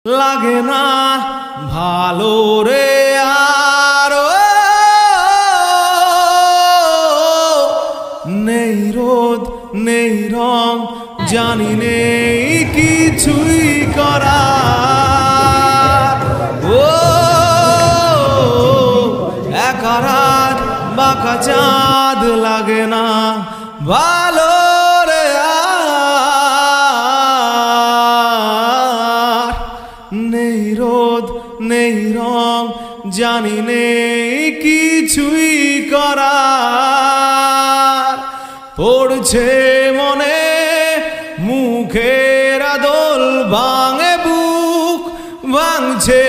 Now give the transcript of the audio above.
লাগে না ভালো রে আর নেই রোদ নেই রং জানি নেই কিছুই করার একা রাত বাঁকা চাঁদ লাগে না ভালো রে আর নেই রোদ নেই রং জানি নেই কিছুই করার পড়ছে মনে মুখের আদল ভাঙে বুক ভাঙছে